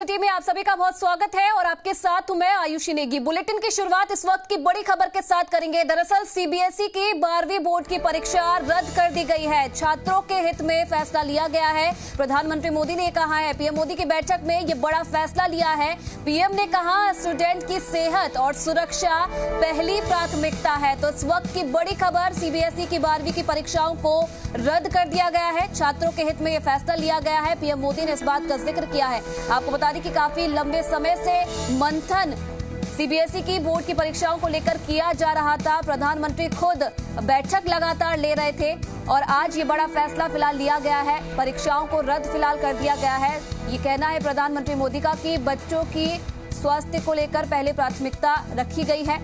में आप सभी का बहुत स्वागत है और आपके साथ हूं मैं आयुषी नेगी। बुलेटिन की शुरुआत इस वक्त की बड़ी खबर के साथ करेंगे। दरअसल सीबीएसई की 12वीं बोर्ड की परीक्षा रद्द कर दी गई है। छात्रों के हित में फैसला लिया गया है। प्रधानमंत्री मोदी ने कहा है, पीएम मोदी की बैठक में ये बड़ा फैसला लिया है। पीएम ने कहा स्टूडेंट की सेहत और सुरक्षा पहली प्राथमिकता है। तो इस वक्त की बड़ी खबर, सीबीएसई की 12वीं की परीक्षाओं को रद्द कर दिया गया है। छात्रों के हित में यह फैसला लिया गया है। पीएम मोदी ने इस बात का जिक्र किया है। आपको बता दें कि काफी लंबे समय से मंथन सीबीएसई की बोर्ड की परीक्षाओं को लेकर किया जा रहा था। प्रधानमंत्री खुद बैठक लगातार ले रहे थे और आज ये बड़ा फैसला फिलहाल लिया गया है। परीक्षाओं को रद्द फिलहाल कर दिया गया है। ये कहना है प्रधानमंत्री मोदी का कि बच्चों की स्वास्थ्य को लेकर पहले प्राथमिकता रखी गई है।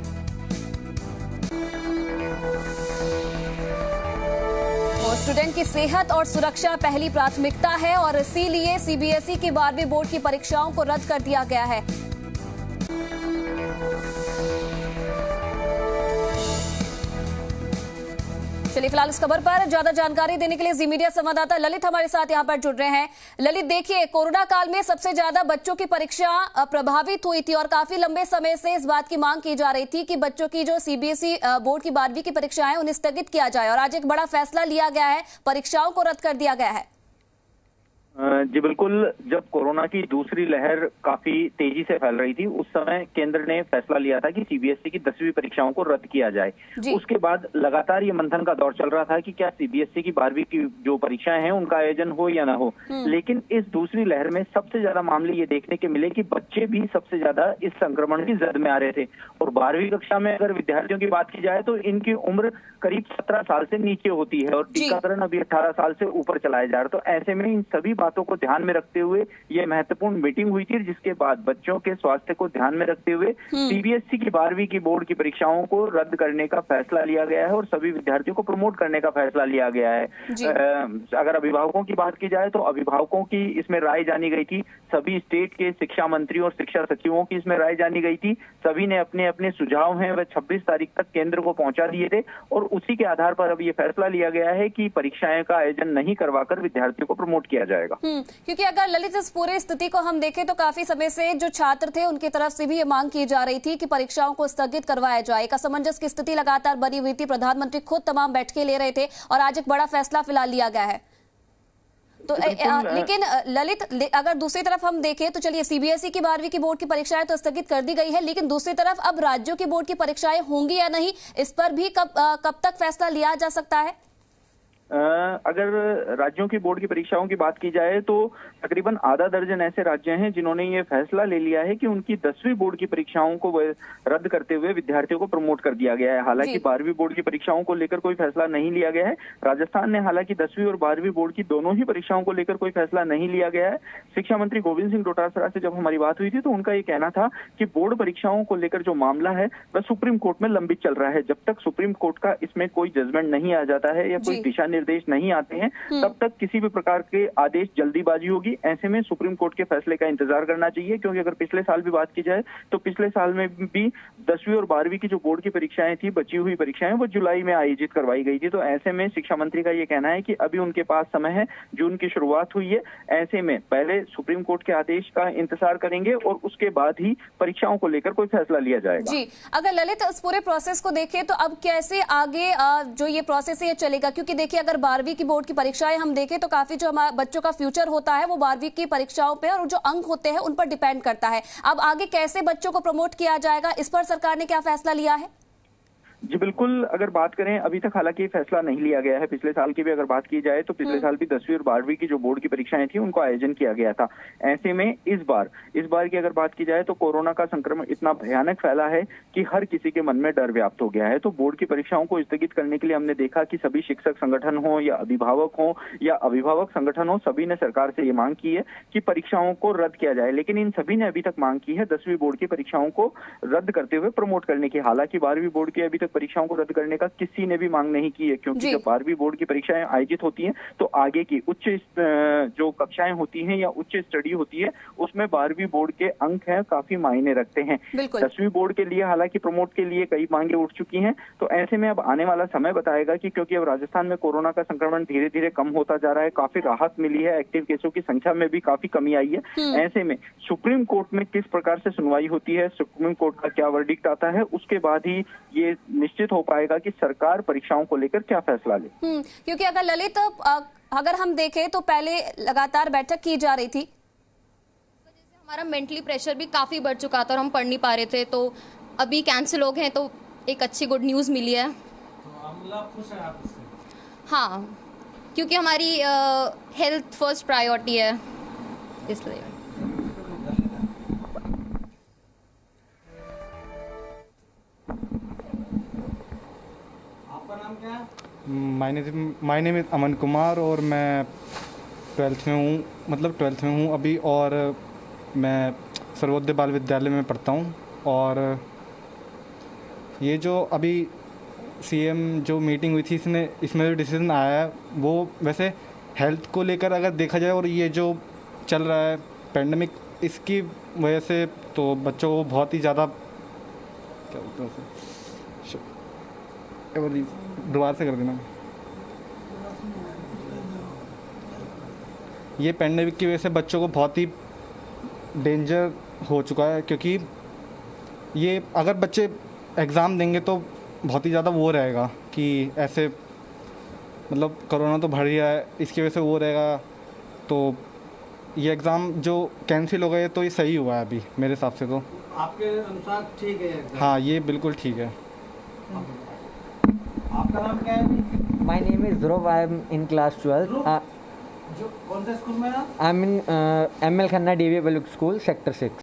स्टूडेंट की सेहत और सुरक्षा पहली प्राथमिकता है और इसीलिए सीबीएसई की 12वीं बोर्ड की परीक्षाओं को रद्द कर दिया गया है। चलिए फिलहाल इस खबर पर ज्यादा जानकारी देने के लिए जी मीडिया संवाददाता ललित हमारे साथ यहां पर जुड़ रहे हैं। ललित, देखिए, कोरोना काल में सबसे ज्यादा बच्चों की परीक्षा प्रभावित हुई थी और काफी लंबे समय से इस बात की मांग की जा रही थी कि बच्चों की जो सीबीएसई बोर्ड की 12वीं की परीक्षाएं उन्हें स्थगित किया जाए और आज एक बड़ा फैसला लिया गया है, परीक्षाओं को रद्द कर दिया गया है। जी बिल्कुल, जब कोरोना की दूसरी लहर काफी तेजी से फैल रही थी उस समय केंद्र ने फैसला लिया था कि सीबीएसई की 10वीं परीक्षाओं को रद्द किया जाए। उसके बाद लगातार ये मंथन का दौर चल रहा था कि क्या सीबीएसई की 12वीं की जो परीक्षाएं हैं उनका आयोजन हो या ना हो। लेकिन इस दूसरी लहर में सबसे ज्यादा मामले ये देखने के मिले कि बच्चे भी सबसे ज्यादा इस संक्रमण की जद में आ रहे थे। और 12वीं कक्षा में अगर विद्यार्थियों की बात की जाए तो इनकी उम्र करीब 17 साल से नीचे होती है और टीकाकरण अभी 18 साल से ऊपर चलाया जा रहा है। तो ऐसे में इन सभी बातों को ध्यान में रखते हुए ये महत्वपूर्ण मीटिंग हुई थी, जिसके बाद बच्चों के स्वास्थ्य को ध्यान में रखते हुए सीबीएसई की 12वीं की बोर्ड की परीक्षाओं को रद्द करने का फैसला लिया गया है और सभी विद्यार्थियों को प्रमोट करने का फैसला लिया गया है। अगर अभिभावकों की बात की जाए तो अभिभावकों की इसमें राय जानी गई थी। सभी स्टेट के शिक्षा मंत्री और शिक्षा सचिवों की इसमें राय जानी गई थी। सभी ने अपने अपने सुझाव हैं वह 26 तारीख तक केंद्र को पहुंचा दिए थे और उसी के आधार पर अब ये फैसला लिया गया है कि परीक्षाएं का आयोजन नहीं करवाकर विद्यार्थियों को प्रमोट किया जाएगा। क्योंकि अगर ललित इस पूरी स्थिति को हम देखें तो काफी समय से जो छात्र थे उनकी तरफ से भी ये मांग की जा रही थी कि परीक्षाओं को स्थगित करवाया जाए। एक असमंजस की स्थिति लगातार बनी हुई थी। प्रधानमंत्री खुद तमाम बैठकें ले रहे थे और आज एक बड़ा फैसला फिलहाल लिया गया है। तो लेकिन ललित, अगर दूसरी तरफ हम देखें तो चलिए सीबीएसई की 12वीं की बोर्ड की परीक्षाएं तो स्थगित कर दी गई है, लेकिन दूसरी तरफ अब राज्यों की बोर्ड की परीक्षाएं होंगी या नहीं, इस पर भी कब तक फैसला लिया जा सकता है? अगर राज्यों की बोर्ड की परीक्षाओं की बात की जाए तो तकरीबन आधा दर्जन ऐसे राज्य हैं जिन्होंने ये फैसला ले लिया है कि उनकी 10वीं बोर्ड की परीक्षाओं को रद्द करते हुए विद्यार्थियों को प्रमोट कर दिया गया है। हालांकि 12वीं बोर्ड की परीक्षाओं को लेकर कोई फैसला नहीं लिया गया है। राजस्थान ने हालांकि 10वीं और 12वीं बोर्ड की दोनों ही परीक्षाओं को लेकर कोई फैसला नहीं लिया गया है। शिक्षा मंत्री गोविंद सिंह डोटासरा से जब हमारी बात हुई थी तो उनका ये कहना था कि बोर्ड परीक्षाओं को लेकर जो मामला है वह सुप्रीम कोर्ट में लंबित चल रहा है। जब तक सुप्रीम कोर्ट का इसमें कोई जजमेंट नहीं आ जाता है या कोई दिशा निर्देश नहीं आते हैं तब तक किसी भी प्रकार के आदेश जल्दीबाजी होगी। ऐसे में सुप्रीम कोर्ट के फैसले का इंतजार करना चाहिए, क्योंकि अगर पिछले साल भी बात की जाए तो पिछले साल में भी 10वीं और 12वीं की जो बोर्ड की परीक्षाएं थी, बची हुई परीक्षाएं, वो जुलाई में आयोजित करवाई गई थी। तो ऐसे में शिक्षा मंत्री का ये कहना है कि अभी उनके पास समय है, जून की शुरुआत हुई है, ऐसे में पहले सुप्रीम कोर्ट के आदेश का इंतजार करेंगे और उसके बाद ही परीक्षाओं को लेकर कोई फैसला लिया जाएगा। जी, अगर ललित इस पूरे प्रोसेस को देखें तो अब कैसे आगे जो ये प्रोसेस है ये चलेगा, क्योंकि देखिए अगर 12वीं की बोर्ड की परीक्षाएं हम देखें तो काफी जो हमारे बच्चों का फ्यूचर होता है वो 12वीं की परीक्षाओं पे और जो अंक होते हैं उन पर डिपेंड करता है। अब आगे कैसे बच्चों को प्रमोट किया जाएगा, इस पर सरकार ने क्या फैसला लिया है? जी बिल्कुल, अगर बात करें अभी तक हालांकि फैसला नहीं लिया गया है। पिछले साल की भी अगर बात की जाए तो पिछले साल भी 10वीं और 12वीं की जो बोर्ड की परीक्षाएं थी उनको आयोजन किया गया था। ऐसे में इस बार की अगर बात की जाए तो कोरोना का संक्रमण इतना भयानक फैला है कि हर किसी के मन में डर व्याप्त हो गया है। तो बोर्ड की परीक्षाओं को स्थगित करने के लिए हमने देखा कि सभी शिक्षक संगठन हो या अभिभावक संगठन हो, सभी ने सरकार से ये मांग की है कि परीक्षाओं को रद्द किया जाए। लेकिन इन सभी ने अभी तक मांग की है 10वीं बोर्ड की परीक्षाओं को रद्द करते हुए प्रमोट करने की। हालांकि 12वीं बोर्ड की अभी तक परीक्षाओं को रद्द करने का किसी ने भी मांग नहीं की है, क्योंकि जब 12वीं बोर्ड की परीक्षाएं आयोजित होती हैं तो आगे की उच्च जो कक्षाएं होती हैं या उच्च स्टडी होती है उसमें 12वीं बोर्ड के अंक हैं काफी मायने रखते हैं। 10वीं बोर्ड के लिए हालांकि प्रमोट के लिए कई मांगे उठ चुकी हैं, तो ऐसे में अब आने वाला समय बताएगा कि क्योंकि अब राजस्थान में कोरोना का संक्रमण धीरे धीरे कम होता जा रहा है, काफी राहत मिली है, एक्टिव केसों की संख्या में भी काफी कमी आई है। ऐसे में सुप्रीम कोर्ट में किस प्रकार से सुनवाई होती है, सुप्रीम कोर्ट का क्या वर्डिक्ट आता है, उसके बाद ही ये निश्चित हो पाएगा कि सरकार परीक्षाओं को लेकर क्या फैसला ले। क्योंकि अगर ललित अगर हम देखें तो पहले लगातार बैठक की जा रही थी, हमारा मेंटली प्रेशर भी काफ़ी बढ़ चुका था और हम पढ़ नहीं पा रहे थे, तो अभी कैंसिल हो गए, तो एक अच्छी गुड न्यूज़ मिली है। तो खुश हैं आप इससे? हाँ, क्योंकि हमारी हेल्थ फर्स्ट प्रायोरिटी है, इसलिए। आपका नाम क्या है? My name is Aman Kumar और मैं 12th में हूँ, मतलब 12th में हूँ अभी, और मैं सर्वोदय बाल विद्यालय में पढ़ता हूँ। और ये जो अभी सीएम जो मीटिंग हुई थी इसमें जो डिसीजन आया है वो वैसे हेल्थ को लेकर अगर देखा जाए, और ये जो चल रहा है पेंडेमिक, इसकी वजह से तो बच्चों को बहुत ही ज़्यादा क्या बोलते हैं दोबारा से कर देना। ये पेंडेमिक की वजह से बच्चों को बहुत ही डेंजर हो चुका है, क्योंकि ये अगर बच्चे एग्ज़ाम देंगे तो बहुत ही ज़्यादा वो रहेगा कि ऐसे मतलब कोरोना तो बढ़ रहा है, इसकी वजह से वो रहेगा, तो ये एग्ज़ाम जो कैंसिल हो गए तो ये सही हुआ है अभी मेरे हिसाब से। तो आपके अनुसार ठीक है एग्जाम? हाँ, ये बिल्कुल ठीक है। आपका नाम क्या है? My name is Dhruv. I am in class 12. जो कौन से स्कूल में आप? I'm in ML Khanna DV Public School, Sector 6.